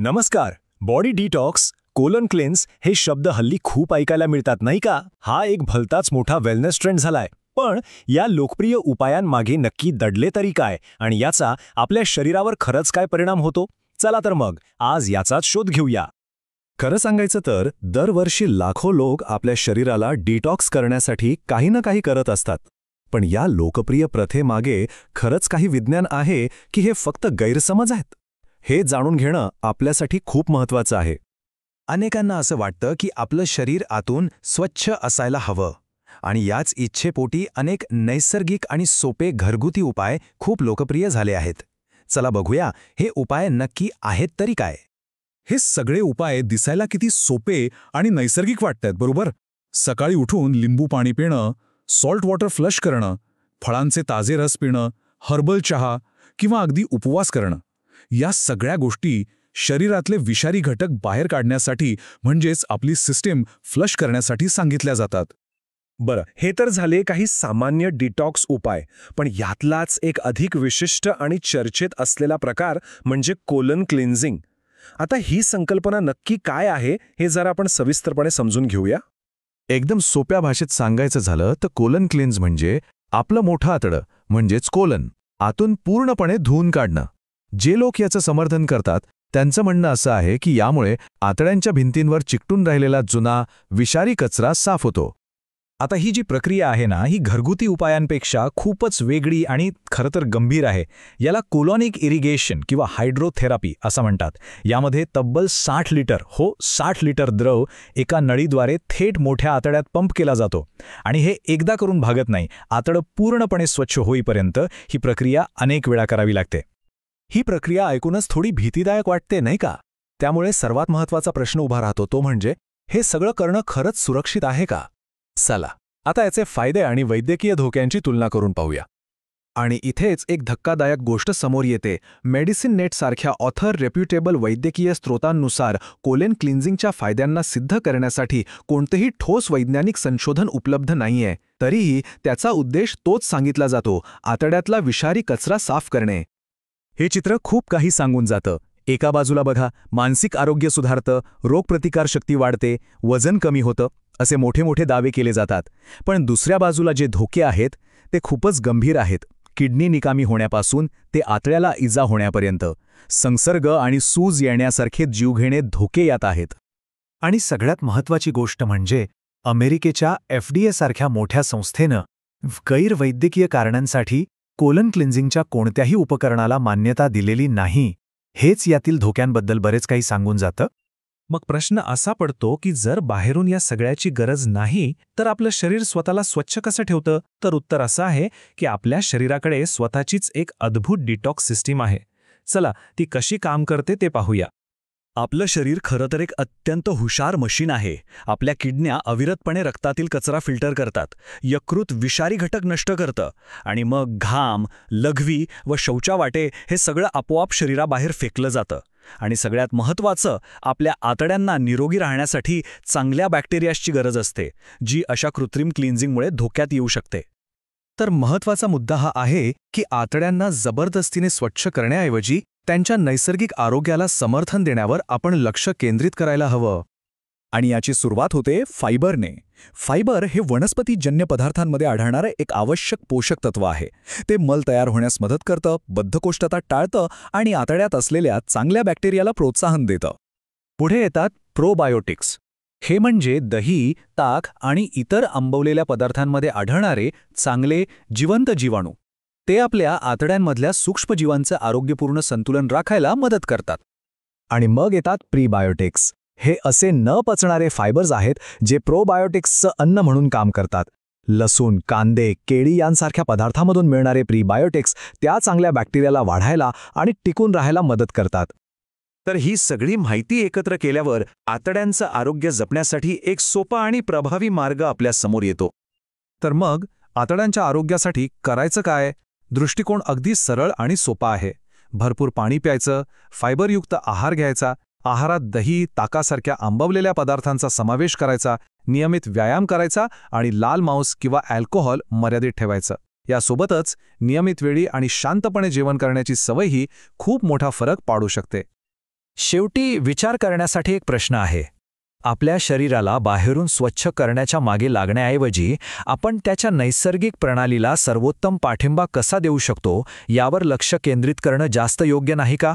नमस्कार. Body detox, colon clans हे शब्द हल्ली खूप ऐकायला मिळतात नाही का? हा एक भलताच मोठा वेलनेस ट्रेंड झालाय. पण या लोकप्रिय उपायांमागे नक्की दडले तरी काय आणि याचा आपल्या शरीरावर खरंच काय परिणाम होतो? चला तर मग आज याचाच शोध घेऊया. खरं सांगायचं तर दरवर्षी लाखो लोक आपल्या शरीराला डिटॉक्स करण्यासाठी काही ना काही करत असतात. पण या लोकप्रिय प्रथेमागे खरंच काही विज्ञान आहे की हे फक्त गैरसमज आहेत? हे जाणून घेणं आपल्यासाठी खूप महत्त्वाचं आहे. अनेकांना असं वाटतं की आपलं शरीर आतून स्वच्छ असायला हवं आणि याच इच्छेपोटी अनेक नैसर्गिक आणि सोपे घरगुती उपाय खूप लोकप्रिय झाले आहेत. चला बघूया हे उपाय नक्की आहेत तरी काय. हे सगळे उपाय दिसायला किती सोपे आणि नैसर्गिक वाटतात, बरोबर? सकाळी उठून लिंबू पाणी पिणं, सॉल्ट वॉटर फ्लश करणं, फळांचे ताजे रस पिणं, हर्बल चहा किंवा अगदी उपवास करणं, या सगळ्या गोष्टी शरीरातले विषारी घटक बाहेर काढण्यासाठी म्हणजेच आपली सिस्टीम फ्लश करण्यासाठी सांगितल्या जातात. बरं, हे तर झाले काही सामान्य डिटॉक्स उपाय. पण यातलाच एक अधिक विशिष्ट आणि चर्चेत असलेला प्रकार म्हणजे कोलन क्लिन्झिंग. आता ही संकल्पना नक्की काय आहे हे जरा आपण सविस्तरपणे समजून घेऊया. एकदम सोप्या भाषेत सांगायचं झालं तर कोलन क्लिन्झ म्हणजे आपलं मोठं आतडं म्हणजेच कोलन आतून पूर्णपणे धुवून काढणं. जे लोक याचं समर्थन करतात त्यांचं म्हणणं असं आहे की यामुळे आतड्यांच्या भिंतींवर चिकटून राहिलेला जुना विषारी कचरा साफ होतो. आता ही जी प्रक्रिया आहे ना, ही घरगुती उपायांपेक्षा खूपच वेगळी आणि खरं तर गंभीर आहे. याला कोलॉनिक इरिगेशन किंवा हायड्रोथेरपी असं म्हणतात. यामध्ये तब्बल 60 लिटर द्रव एका नळीद्वारे थेट मोठ्या आतड्यात पंप केला जातो आणि हे एकदा करून भागत नाही. आतडं पूर्णपणे स्वच्छ होईपर्यंत ही प्रक्रिया अनेक वेळा करावी लागते. ही प्रक्रिया ऐकूनच थोडी भीतीदायक वाटते नाही का? त्यामुळे सर्वात महत्त्वाचा प्रश्न उभा राहतो तो म्हणजे हे सगळं करणं खरंच सुरक्षित आहे का? चला आता याचे फायदे आणि वैद्यकीय धोक्यांची तुलना करून पाहूया. आणि इथेच एक धक्कादायक गोष्ट समोर येते. मेडिसिन नेट सारख्या ऑथर रेप्युटेबल वैद्यकीय स्रोतांनुसार कोलन क्लिन्झिंगच्या फायद्यांना सिद्ध करण्यासाठी कोणतेही ठोस वैज्ञानिक संशोधन उपलब्ध नाहीये. तरीही त्याचा उद्देश तोच सांगितला जातो, आतड्यातला विषारी कचरा साफ करणे. हे चित्र खूप काही सांगून जातं. एका बाजूला बघा, मानसिक आरोग्य सुधारतं, रोगप्रतिकारशक्ती वाढते, वजन कमी होतं, असे मोठे मोठे दावे केले जातात. पण दुसऱ्या बाजूला जे धोके आहेत ते खूपच गंभीर आहेत. किडनी निकामी होण्यापासून ते आतड्याला इजा होण्यापर्यंत संसर्ग आणि सूज येण्यासारखे जीवघेणे धोके यात आहेत. आणि सगळ्यात महत्त्वाची गोष्ट म्हणजे अमेरिकेच्या FDA सारख्या मोठ्या संस्थेनं गैरवैद्यकीय कारणांसाठी कोलन क्लिन्झिंगच्या कोणत्याही उपकरणाला मान्यता दिलेली नाही. हेच यातील धोक्यांबद्दल बरेच काही सांगून जातं. मग प्रश्न असा पडतो की जर बाहेरून या सगळ्याची गरज नाही तर आपलं शरीर स्वतःला स्वच्छ कसं ठेवतं? तर उत्तर असं आहे की आपल्या शरीराकडे स्वतःचीच एक अद्भुत डिटॉक्स सिस्टीम आहे. चला ती कशी काम करते ते पाहूया. आपलं शरीर खरं तर एक अत्यंत हुशार मशीन आहे. आपल्या किडन्या अविरतपणे रक्तातील कचरा फिल्टर करतात, यकृत विषारी घटक नष्ट करतं आणि मग घाम, लघवी व शौचावाटे हे सगळं आपोआप शरीराबाहेर फेकलं जातं. आणि सगळ्यात महत्त्वाचं, आपल्या आतड्यांना निरोगी राहण्यासाठी चांगल्या बॅक्टेरियाची गरज असते, जी अशा कृत्रिम क्लिन्झिंगमुळे धोक्यात येऊ शकते. तर महत्त्वाचा मुद्दा हा आहे की आतड्यांना जबरदस्तीने स्वच्छ करण्याऐवजी त्यांच्या नैसर्गिक आरोग्याला समर्थन देण्यावर आपण लक्ष केंद्रित करायला हवं. आणि याची सुरुवात होते फायबरने. फायबर हे वनस्पतीजन्य पदार्थांमध्ये आढळणारे एक आवश्यक पोषक तत्व आहे. ते मल तयार होण्यास मदत करतं, बद्धकोष्ठता टाळतं आणि आतड्यात असलेल्या चांगल्या बॅक्टेरियाला प्रोत्साहन देतं. पुढे येतात प्रोबायोटिक्स. हे म्हणजे दही, ताक आणि इतर आंबवलेल्या पदार्थांमध्ये आढळणारे चांगले जिवंत जीवाणू. ते आपल्या आतड्यांमधल्या सूक्ष्मजीवांचं आरोग्यपूर्ण संतुलन राखायला मदत करतात. आणि मग येतात प्रीबायोटिक्स. हे असे न पचणारे फायबर्स आहेत जे प्रोबायोटिक्सचं अन्न म्हणून काम करतात. लसूण, कांदे, केळी यांसारख्या पदार्थांमधून मिळणारे प्रीबायोटिक्स त्या चांगल्या बॅक्टेरियाला वाढायला आणि टिकून राहायला मदत करतात. तर ही सगळी माहिती एकत्र केल्यावर आतड्यांचं आरोग्य जपण्यासाठी एक सोपा आणि प्रभावी मार्ग आपल्या समोर येतो. तर मग आतड्यांच्या आरोग्यासाठी करायचं काय? दृष्टिकोन अगदी सरळ आणि सोपा आहे. भरपूर पाणी प्यायचं, फायबरयुक्त आहार घ्यायचा, आहारात दही, ताकासारख्या आंबवलेल्या पदार्थांचा समावेश करायचा, नियमित व्यायाम करायचा आणि लाल मांस किंवा अल्कोहोल मर्यादित ठेवायचं. यासोबतच नियमित वेळी आणि शांतपणे जेवण करण्याची सवयही खूप मोठा फरक पाडू शकते. शेवटी विचार करण्यासाठी एक प्रश्न आहे. आपल्या शरीराला बाहेरून स्वच्छ करण्याच्या मागे लागण्याऐवजी आपण त्याच्या नैसर्गिक प्रणालीला सर्वोत्तम पाठिंबा कसा देऊ शकतो यावर लक्ष केंद्रित करणं जास्त योग्य नाही का?